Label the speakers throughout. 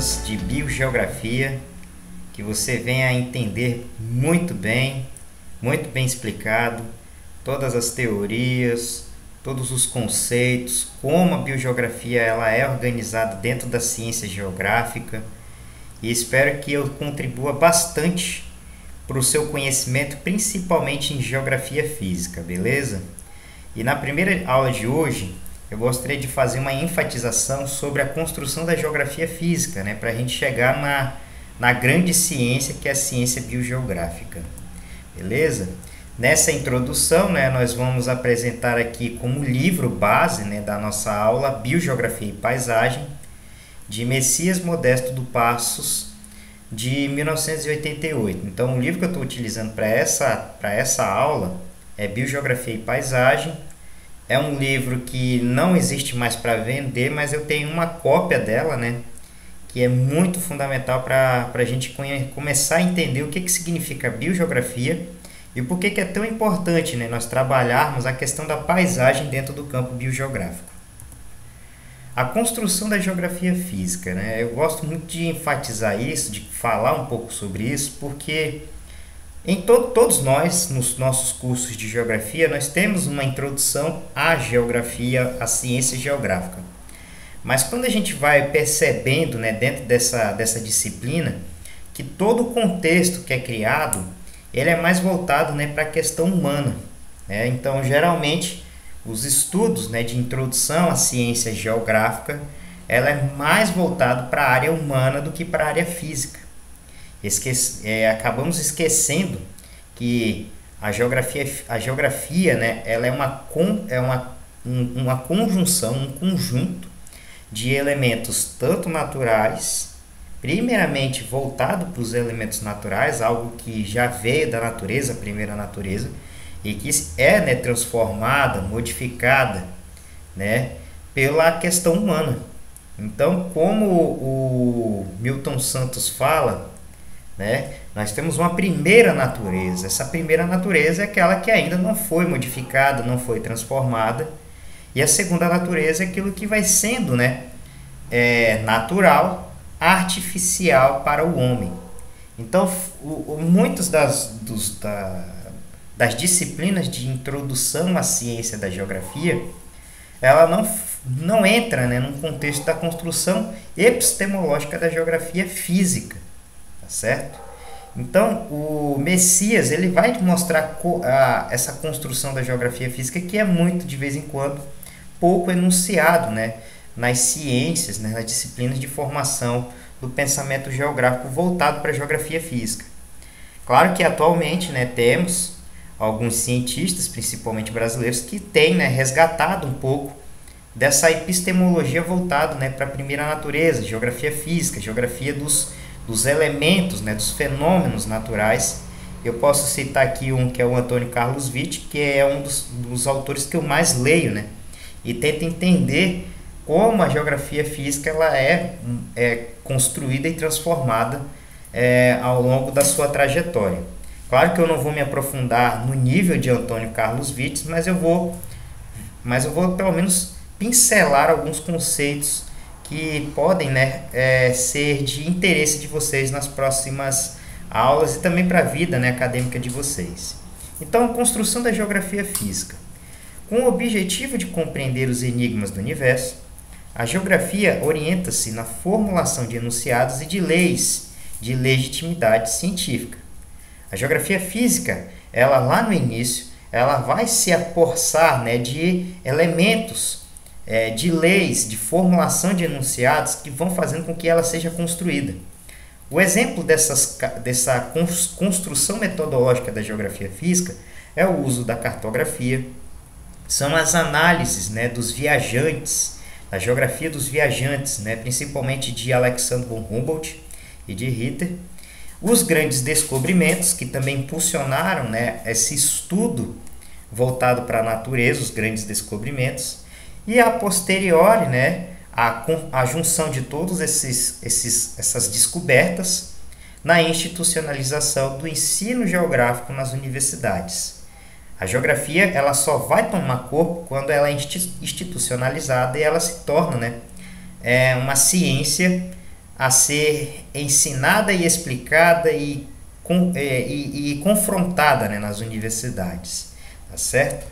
Speaker 1: aulas de biogeografia que você venha a entender muito bem explicado, todas as teorias, todos os conceitos, como a biogeografia ela é organizada dentro da ciência geográfica, e espero que eu contribua bastante para o seu conhecimento, principalmente em geografia física, beleza? E na primeira aula de hoje, eu gostaria de fazer uma enfatização sobre a construção da geografia física, né, para a gente chegar na grande ciência que é a ciência biogeográfica, beleza? Nessa introdução, né, nós vamos apresentar aqui como livro base, né, da nossa aula Biogeografia e Paisagem, de Messias Modesto do Passos, de 1988. Então, o livro que eu estou utilizando para essa aula é Biogeografia e Paisagem. É um livro que não existe mais para vender, mas eu tenho uma cópia dela, né, que é muito fundamental para a gente começar a entender o que significa biogeografia e por que é tão importante, né, nós trabalharmos a questão da paisagem dentro do campo biogeográfico. A construção da geografia física, né, eu gosto muito de enfatizar isso, de falar um pouco sobre isso, porque todos nós, nos nossos cursos de geografia, nós temos uma introdução à geografia, à ciência geográfica. Mas quando a gente vai percebendo, né, dentro dessa disciplina, que todo o contexto que é criado, ele é mais voltado, né, para a questão humana, né? Então, geralmente, os estudos, né, de introdução à ciência geográfica, ela é mais voltado para a área humana do que para a área física. Acabamos esquecendo que a geografia, né, ela é uma conjunção, um conjunto de elementos tanto naturais, primeiramente voltado para os elementos naturais, algo que já veio da natureza, a primeira natureza, e que é, né, transformada, modificada, né, pela questão humana. Então, como o Milton Santos fala, né, nós temos uma primeira natureza. Essa primeira natureza é aquela que ainda não foi modificada, não foi transformada. E a segunda natureza é aquilo que vai sendo, né, natural, artificial para o homem. Então, muitas das disciplinas de introdução à ciência da geografia, ela não entra, né, num contexto da construção epistemológica da geografia física, tá certo? Então, o Messias ele vai mostrar essa construção da geografia física que é muito, de vez em quando, pouco enunciado, né, nas ciências, né, nas disciplinas de formação do pensamento geográfico voltado para a geografia física. Claro que atualmente, né, temos alguns cientistas, principalmente brasileiros, que têm, né, resgatado um pouco dessa epistemologia voltada, né, para a primeira natureza, geografia física, geografia dos elementos, né, dos fenômenos naturais. Eu posso citar aqui um que é o Antônio Carlos Witt, que é um dos autores que eu mais leio, né, e tento entender como a geografia física ela é construída e transformada ao longo da sua trajetória. Claro que eu não vou me aprofundar no nível de Antônio Carlos Witt, mas eu vou pelo menos pincelar alguns conceitos que podem, né, ser de interesse de vocês nas próximas aulas e também para a vida, né, acadêmica de vocês. Então, a construção da geografia física. Com o objetivo de compreender os enigmas do universo, a geografia orienta-se na formulação de enunciados e de leis de legitimidade científica. A geografia física, ela lá no início, ela vai se apossar, né, de elementos, de leis, de formulação de enunciados que vão fazendo com que ela seja construída. O exemplo dessa construção metodológica da geografia física é o uso da cartografia, são as análises, né, dos viajantes, a geografia dos viajantes, né, principalmente de Alexander von Humboldt e de Ritter, os grandes descobrimentos que também impulsionaram, né, esse estudo voltado para a natureza, os grandes descobrimentos, e a posteriori, né, a junção de todas essas descobertas na institucionalização do ensino geográfico nas universidades. A geografia ela só vai tomar corpo quando ela é institucionalizada e ela se torna, né, uma ciência a ser ensinada e explicada e confrontada, né, nas universidades, tá certo?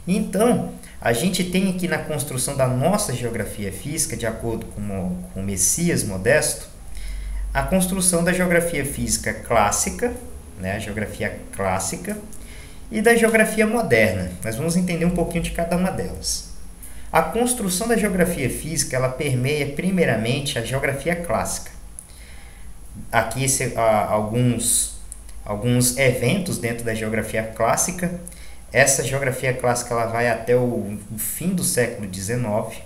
Speaker 1: Então, a gente tem aqui na construção da nossa geografia física, de acordo com Messias Modesto, a construção da geografia física clássica, né, a geografia clássica, e da geografia moderna. Nós vamos entender um pouquinho de cada uma delas. A construção da geografia física, ela permeia primeiramente a geografia clássica. Aqui alguns eventos dentro da geografia clássica. Essa geografia clássica ela vai até o fim do século XIX.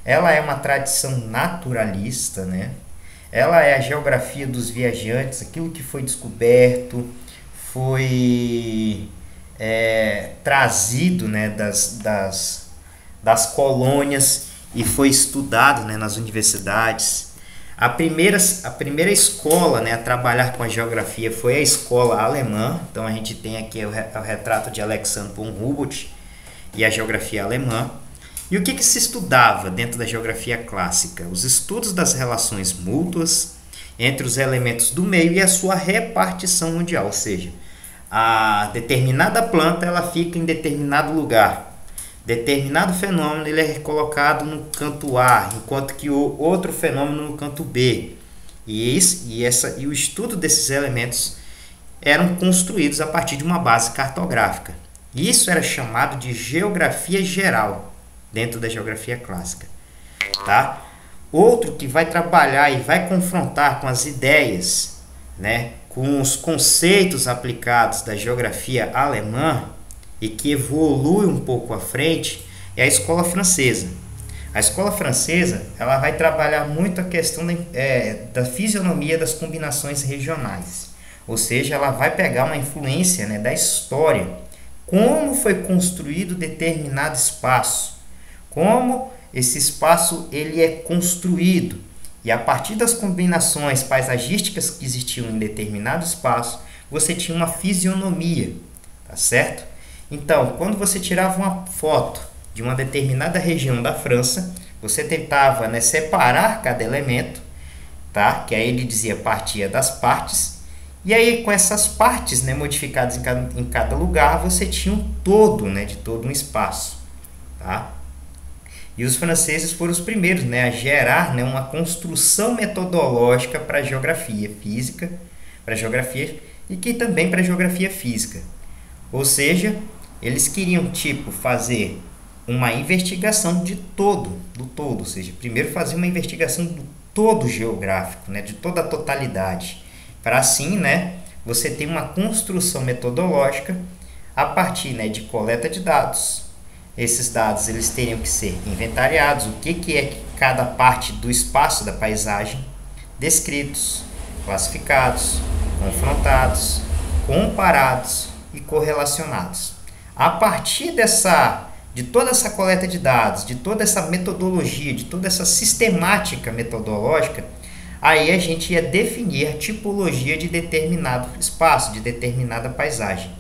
Speaker 1: Ela é uma tradição naturalista, né? Ela é a geografia dos viajantes, aquilo que foi descoberto, foi trazido, né, das colônias e foi estudado, né, nas universidades. A primeira escola, né, a trabalhar com a geografia foi a escola alemã. Então a gente tem aqui o retrato de Alexander von Humboldt e a geografia alemã. E o que se estudava dentro da geografia clássica? Os estudos das relações mútuas entre os elementos do meio e a sua repartição mundial, ou seja, a determinada planta ela fica em determinado lugar. Determinado fenômeno ele é colocado no canto A, enquanto que o outro fenômeno no canto B. E o estudo desses elementos eram construídos a partir de uma base cartográfica. Isso era chamado de geografia geral, dentro da geografia clássica. Tá? Outro que vai trabalhar e vai confrontar com as ideias, né, com os conceitos aplicados da geografia alemã, e que evolui um pouco à frente, é a escola francesa. A escola francesa ela vai trabalhar muito a questão da fisionomia das combinações regionais. Ou seja, ela vai pegar uma influência, né, da história. Como foi construído determinado espaço. Como esse espaço ele é construído. E a partir das combinações paisagísticas que existiam em determinado espaço, você tinha uma fisionomia. Tá certo? Então, quando você tirava uma foto de uma determinada região da França, você tentava, né, separar cada elemento, tá? Que aí ele dizia partia das partes, e aí com essas partes, né, modificadas em cada lugar, você tinha um todo, né, de todo um espaço. Tá? E os franceses foram os primeiros, né, a gerar, né, uma construção metodológica para a geografia física, para a geografia e que também para a geografia física. Ou seja, eles queriam fazer uma investigação do todo, ou seja, primeiro fazer uma investigação do todo geográfico, né, de toda a totalidade, para assim, né, você ter uma construção metodológica a partir, né, de coleta de dados. Esses dados eles teriam que ser inventariados, o que é cada parte do espaço da paisagem, descritos, classificados, confrontados, comparados e correlacionados. A partir de toda essa coleta de dados, de toda essa metodologia, de toda essa sistemática metodológica, aí a gente ia definir a tipologia de determinado espaço, de determinada paisagem.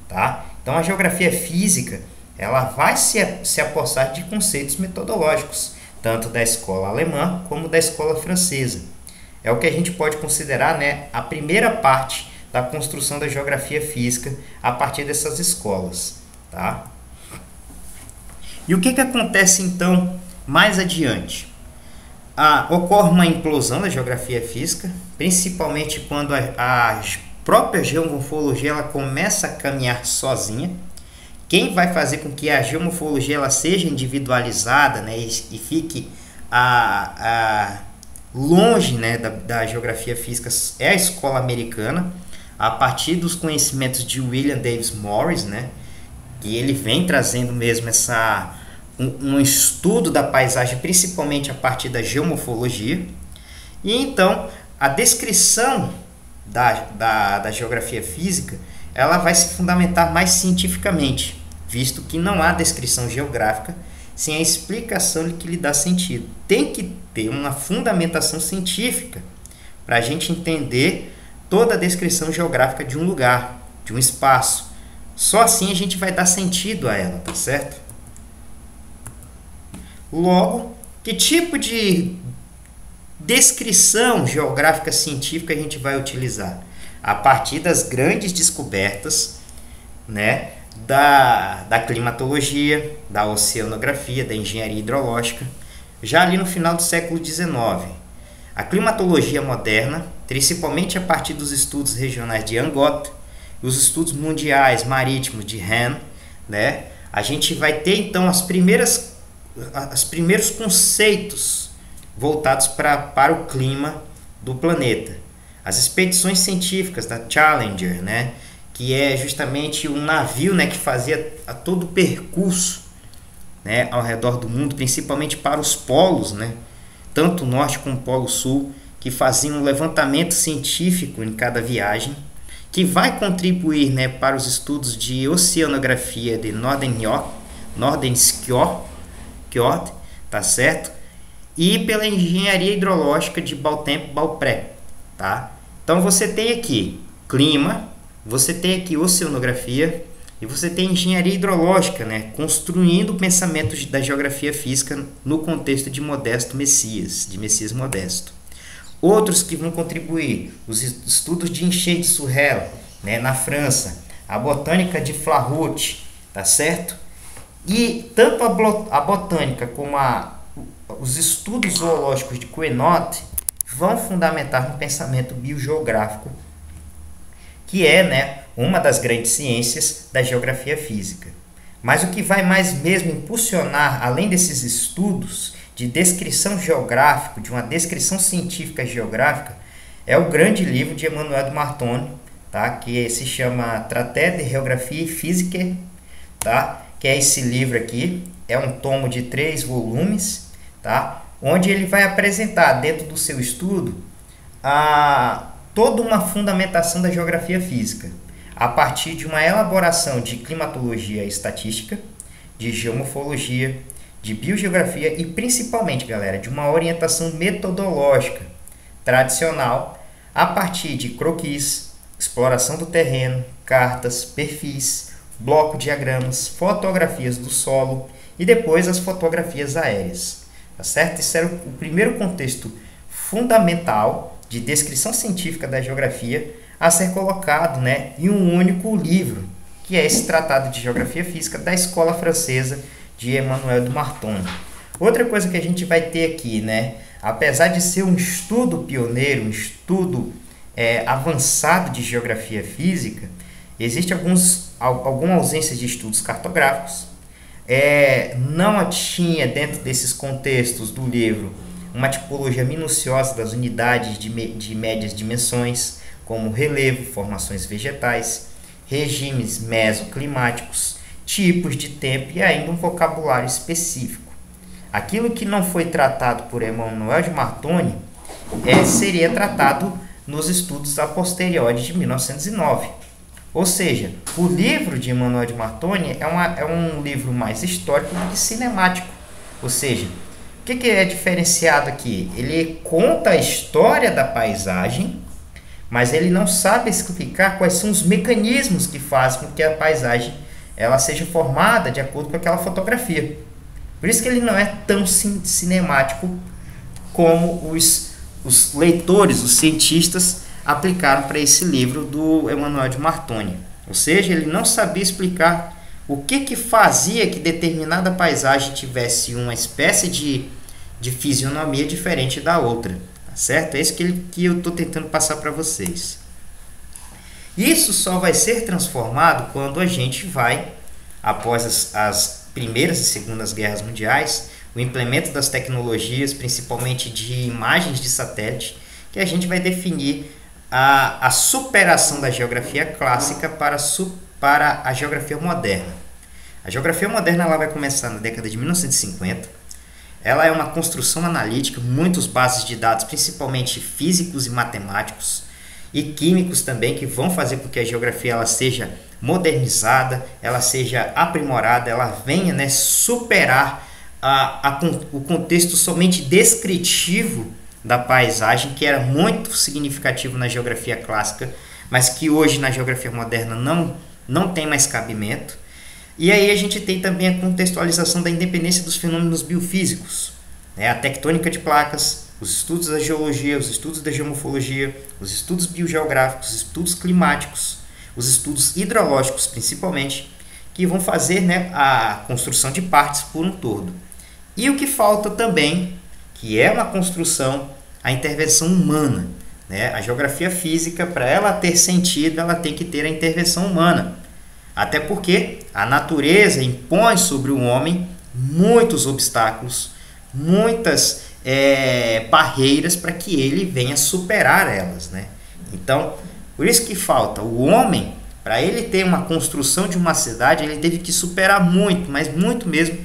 Speaker 1: Tá? Então a geografia física ela vai se apossar de conceitos metodológicos, tanto da escola alemã como da escola francesa. É o que a gente pode considerar, né, a primeira parte da construção da geografia física a partir dessas escolas. Tá? E o que acontece então mais adiante? Ocorre uma implosão da geografia física, principalmente quando a própria geomorfologia ela começa a caminhar sozinha. Quem vai fazer com que a geomorfologia ela seja individualizada, né, e fique longe, né, da geografia física é a escola americana, a partir dos conhecimentos de William Davis Morris, né, e ele vem trazendo mesmo um estudo da paisagem, principalmente a partir da geomorfologia. E então a descrição da geografia física ela vai se fundamentar mais cientificamente, visto que não há descrição geográfica sem a explicação que lhe dá sentido. Tem que ter uma fundamentação científica para a gente entender toda a descrição geográfica de um lugar, de um espaço. Só assim a gente vai dar sentido a ela, tá certo? Logo, que tipo de descrição geográfica científica a gente vai utilizar? A partir das grandes descobertas, né, da climatologia, da oceanografia, da engenharia hidrológica, já ali no final do século XIX. A climatologia moderna, principalmente a partir dos estudos regionais de Angot, os estudos mundiais marítimos de Hahn, né, a gente vai ter então os primeiros conceitos voltados para o clima do planeta. As expedições científicas da Challenger, né, que é justamente um navio, né, que fazia todo o percurso, né, ao redor do mundo, principalmente para os polos, né, tanto o norte como o polo sul, que faziam um levantamento científico em cada viagem, que vai contribuir, né, para os estudos de oceanografia de Nordenskjold, tá certo? E pela engenharia hidrológica de Baltemp-Balpré, tá? Então você tem aqui clima, você tem aqui oceanografia e você tem engenharia hidrológica, né, construindo o pensamento da geografia física no contexto de Messias Modesto. Outros que vão contribuir, os estudos de enchente Surrey, né, na França, a botânica de Flahaut, tá certo? E tanto a botânica como os estudos zoológicos de Queneau vão fundamentar no pensamento biogeográfico, que é, né, uma das grandes ciências da geografia física. Mas o que vai mais mesmo impulsionar, além desses estudos de descrição geográfica, de uma descrição científica geográfica, é o grande livro de Emmanuel de Martonne, tá? Que se chama Traité de Géographie Physique, tá? Que é esse livro aqui, é um tomo de 3 volumes, tá? Onde ele vai apresentar dentro do seu estudo toda uma fundamentação da geografia física, a partir de uma elaboração de climatologia e estatística, de geomorfologia, de biogeografia e principalmente, galera, de uma orientação metodológica tradicional a partir de croquis, exploração do terreno, cartas, perfis, bloco diagramas, fotografias do solo e depois as fotografias aéreas. Tá certo? Esse era o primeiro contexto fundamental de descrição científica da geografia a ser colocado, né, em um único livro, que é esse Tratado de Geografia Física da Escola Francesa de Emmanuel de Martonne. Outra coisa que a gente vai ter aqui, né, apesar de ser um estudo pioneiro, um estudo avançado de geografia física, existe alguma ausência de estudos cartográficos. Não tinha dentro desses contextos do livro uma tipologia minuciosa das unidades de médias dimensões, como relevo, formações vegetais, regimes mesoclimáticos, tipos de tempo e ainda um vocabulário específico. Aquilo que não foi tratado por Emmanuel de Martonne seria tratado nos estudos a posteriori de 1909. Ou seja, o livro de Emmanuel de Martonne é um livro mais histórico do que cinemático. Ou seja, o que é diferenciado aqui? Ele conta a história da paisagem, mas ele não sabe explicar quais são os mecanismos que fazem com que a paisagem ela seja formada de acordo com aquela fotografia. Por isso que ele não é tão cinemático como os leitores, os cientistas, aplicaram para esse livro do Emmanuel de Martonne. Ou seja, ele não sabia explicar o que fazia que determinada paisagem tivesse uma espécie de fisionomia diferente da outra. Tá certo? É isso que eu estou tentando passar para vocês. Isso só vai ser transformado quando a gente vai, após as primeiras e segundas guerras mundiais, o implemento das tecnologias, principalmente de imagens de satélite, que a gente vai definir a superação da geografia clássica para a geografia moderna. A geografia moderna ela vai começar na década de 1950. Ela é uma construção analítica, muitas bases de dados, principalmente físicos e matemáticos, e químicos também, que vão fazer com que a geografia ela seja modernizada, ela seja aprimorada, ela venha, né, superar o contexto somente descritivo da paisagem, que era muito significativo na geografia clássica, mas que hoje na geografia moderna não tem mais cabimento. E aí a gente tem também a contextualização da independência dos fenômenos biofísicos, né? A tectônica de placas, os estudos da geologia, os estudos da geomorfologia, os estudos biogeográficos, os estudos climáticos, os estudos hidrológicos principalmente, que vão fazer, né, a construção de partes por um todo. E o que falta também, que é uma construção, a intervenção humana, né? A geografia física, para ela ter sentido, ela tem que ter a intervenção humana. Até porque a natureza impõe sobre o homem muitos obstáculos, muitas barreiras para que ele venha superar elas, né? Então, por isso que falta o homem, para ele ter uma construção de uma cidade, ele teve que superar muito, mas muito mesmo,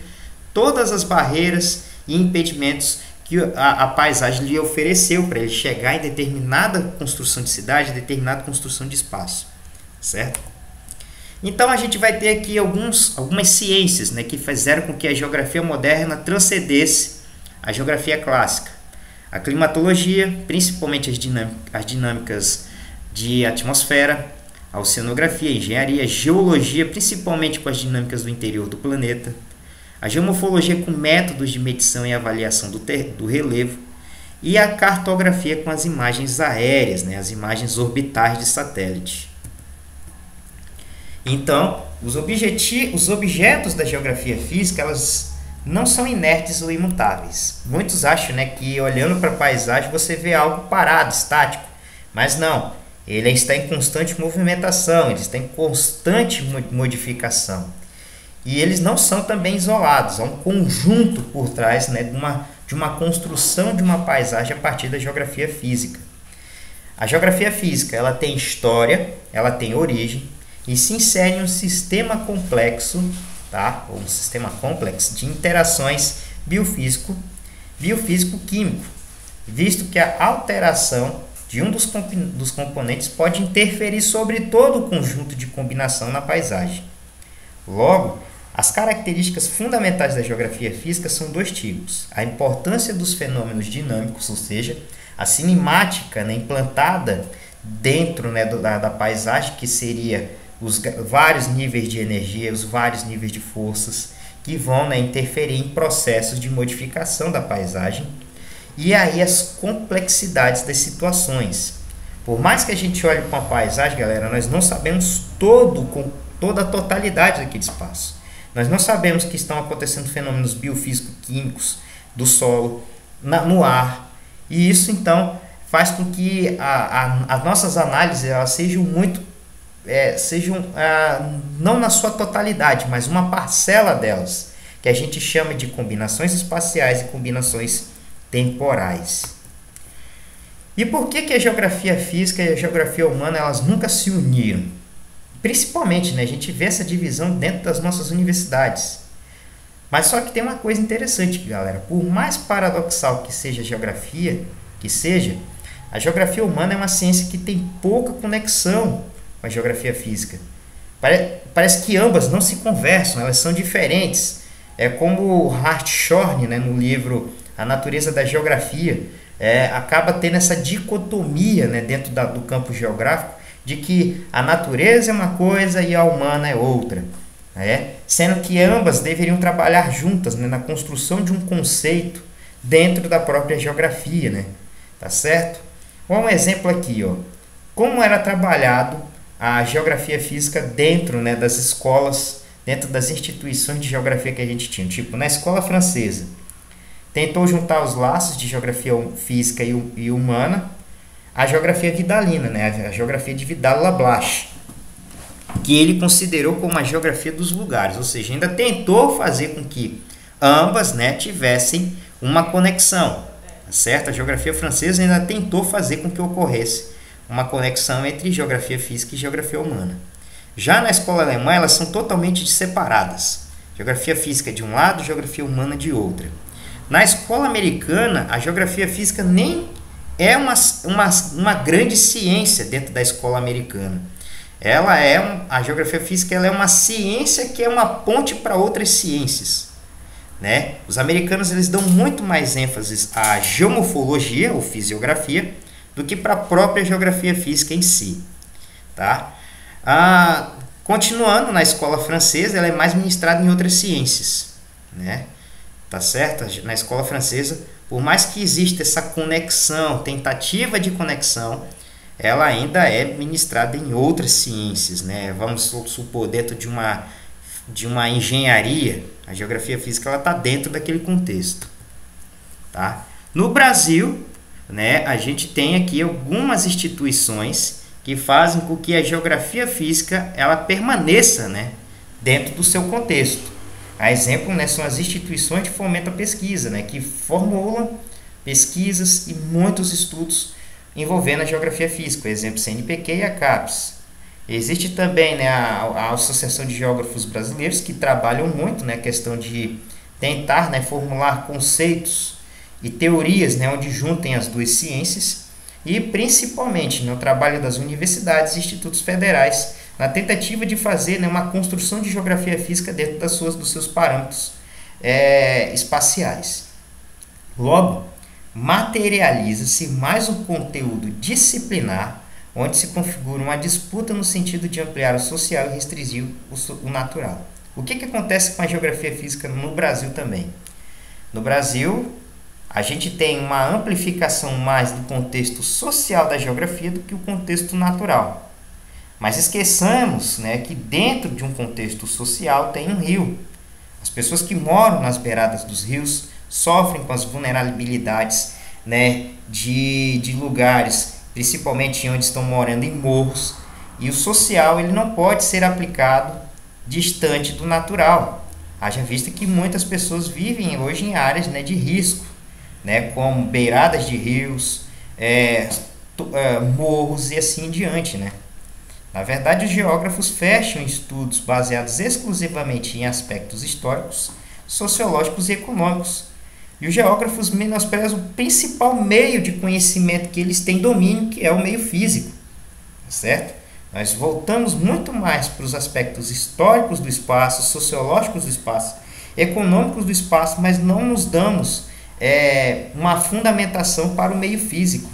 Speaker 1: todas as barreiras e impedimentos que a paisagem lhe ofereceu para ele chegar em determinada construção de cidade, determinada construção de espaço, certo? Então a gente vai ter aqui algumas ciências, né, que fizeram com que a geografia moderna transcendesse a geografia clássica. A climatologia, principalmente as dinâmicas de atmosfera, a oceanografia, a engenharia, a geologia, principalmente com as dinâmicas do interior do planeta, a geomorfologia com métodos de medição e avaliação do relevo, e a cartografia com as imagens aéreas, né, as imagens orbitais de satélite. Então, os objetos da geografia física, elas não são inertes ou imutáveis. Muitos acham, né, que olhando para a paisagem você vê algo parado, estático, mas não. Ele está em constante movimentação, ele está em constante modificação. E eles não são também isolados, há um conjunto por trás, né, de uma construção de uma paisagem a partir da geografia física. A geografia física, ela tem história, ela tem origem e se insere em um sistema complexo, tá? Ou um sistema complexo de interações biofísico-químico, visto que a alteração de um dos componentes pode interferir sobre todo o conjunto de combinação na paisagem. Logo, as características fundamentais da geografia física são dois tipos: a importância dos fenômenos dinâmicos, ou seja, a cinemática, né, implantada dentro, né, da paisagem, que seria os vários níveis de energia, os vários níveis de forças que vão, né, interferir em processos de modificação da paisagem, e aí as complexidades das situações. Por mais que a gente olhe para uma paisagem, galera, nós não sabemos toda a totalidade daquele espaço. Nós não sabemos que estão acontecendo fenômenos biofísico-químicos do solo, no ar, e isso então faz com que as nossas análises elas sejam não na sua totalidade, mas uma parcela delas, que a gente chama de combinações espaciais e combinações temporais. E por que a geografia física e a geografia humana elas nunca se uniram? Principalmente, né, a gente vê essa divisão dentro das nossas universidades. Mas só que tem uma coisa interessante, galera. Por mais paradoxal que seja a geografia, a geografia humana é uma ciência que tem pouca conexão com a geografia física. Parece que ambas não se conversam, elas são diferentes. É como o Hartshorne, né, no livro A Natureza da Geografia, acaba tendo essa dicotomia, né, dentro do campo geográfico, de que a natureza é uma coisa e a humana é outra. Sendo que ambas deveriam trabalhar juntas, né, na construção de um conceito dentro da própria geografia, né? Tá certo? Um exemplo aqui, ó. Como era trabalhado a geografia física dentro, né, das escolas, dentro das instituições de geografia que a gente tinha. Tipo, na escola francesa, tentou juntar os laços de geografia física e humana, a geografia vidalina, né, a geografia de Vidal-Lablache, que ele considerou como a geografia dos lugares, ou seja, ainda tentou fazer com que ambas, né, tivessem uma conexão, certo? A geografia francesa ainda tentou fazer com que ocorresse uma conexão entre geografia física e geografia humana. Já na escola alemã, elas são totalmente separadas. Geografia física de um lado, geografia humana de outra. Na escola americana, a geografia física nem é uma grande ciência dentro da escola americana. A geografia física ela é uma ciência que é uma ponte para outras ciências, né? Os americanos eles dão muito mais ênfase à geomorfologia ou fisiografia do que para a própria geografia física em si, tá? Continuando na escola francesa, ela é mais ministrada em outras ciências, né? Tá certo? Na escola francesa, por mais que exista essa conexão, tentativa de conexão, ela ainda é ministrada em outras ciências, né? Vamos supor, dentro de uma engenharia, a geografia física está dentro daquele contexto. Tá? No Brasil, né, a gente tem aqui algumas instituições que fazem com que a geografia física ela permaneça, né, dentro do seu contexto. A exemplo, né, são as instituições de fomento à pesquisa, né, que formulam pesquisas e muitos estudos envolvendo a geografia física, por exemplo, CNPq e a CAPES. Existe também, né, a Associação de Geógrafos Brasileiros, que trabalham muito, né, a questão de tentar, né, formular conceitos e teorias, né, onde juntem as duas ciências, e principalmente no trabalho das universidades e institutos federais, na tentativa de fazer, né, uma construção de geografia física dentro dos seus parâmetros espaciais. Logo, materializa-se mais um conteúdo disciplinar, onde se configura uma disputa no sentido de ampliar o social e restringir o natural. O que acontece com a geografia física no Brasil também? No Brasil, a gente tem uma amplificação mais do contexto social da geografia do que o contexto natural. Mas esqueçamos, né, que dentro de um contexto social tem um rio. As pessoas que moram nas beiradas dos rios sofrem com as vulnerabilidades, né, de lugares, principalmente onde estão morando em morros, e o social ele não pode ser aplicado distante do natural. Haja vista que muitas pessoas vivem hoje em áreas, né, de risco, né, como beiradas de rios, morros e assim em diante, né? Na verdade, os geógrafos fecham estudos baseados exclusivamente em aspectos históricos, sociológicos e econômicos. E os geógrafos menosprezam o principal meio de conhecimento que eles têm domínio, que é o meio físico. Certo? Nós voltamos muito mais para os aspectos históricos do espaço, sociológicos do espaço, econômicos do espaço, mas não nos damos uma fundamentação para o meio físico.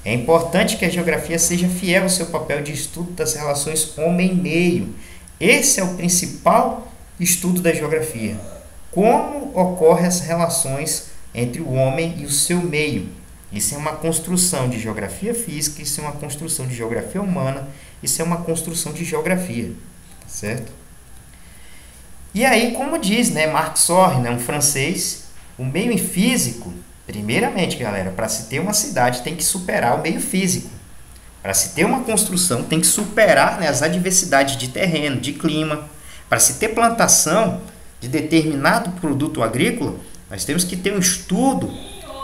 Speaker 1: É importante que a geografia seja fiel ao seu papel de estudo das relações homem-meio. Esse é o principal estudo da geografia. Como ocorrem as relações entre o homem e o seu meio. Isso é uma construção de geografia física, isso é uma construção de geografia humana, isso é uma construção de geografia. Certo? E aí, como diz, né, Marc Sorre, né, um francês, o meio físico, primeiramente, galera, para se ter uma cidade tem que superar o meio físico. Para se ter uma construção tem que superar, né, as adversidades de terreno, de clima. Para se ter plantação de determinado produto agrícola, nós temos que ter um estudo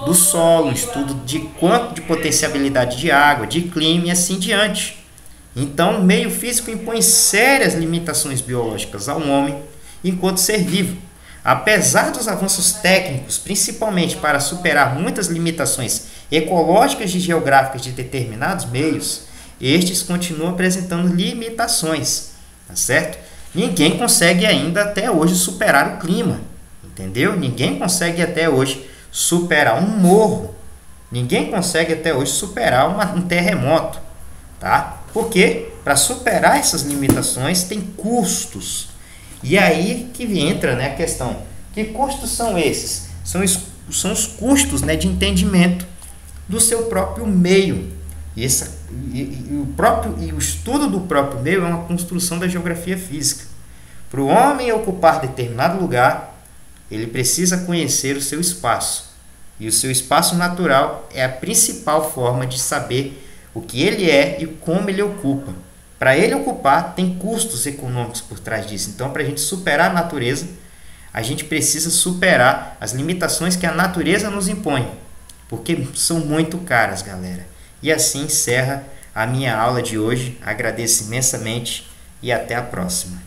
Speaker 1: do solo, um estudo de quanto de potencialidade de água, de clima e assim diante. Então, o meio físico impõe sérias limitações biológicas ao homem enquanto ser vivo. Apesar dos avanços técnicos, principalmente para superar muitas limitações ecológicas e geográficas de determinados meios, estes continuam apresentando limitações, tá certo? Ninguém consegue ainda até hoje superar o clima, entendeu? Ninguém consegue até hoje superar um morro, ninguém consegue até hoje superar um terremoto, tá? Porque para superar essas limitações tem custos. E aí que entra, né, a questão, que custos são esses? São os custos, né, de entendimento do seu próprio meio. E o estudo do próprio meio é uma construção da geografia física. Para o homem ocupar determinado lugar, ele precisa conhecer o seu espaço. E o seu espaço natural é a principal forma de saber o que ele é e como ele ocupa. Para ele ocupar, tem custos econômicos por trás disso. Então, para a gente superar a natureza, a gente precisa superar as limitações que a natureza nos impõe, porque são muito caras, galera. E assim encerra a minha aula de hoje. Agradeço imensamente e até a próxima.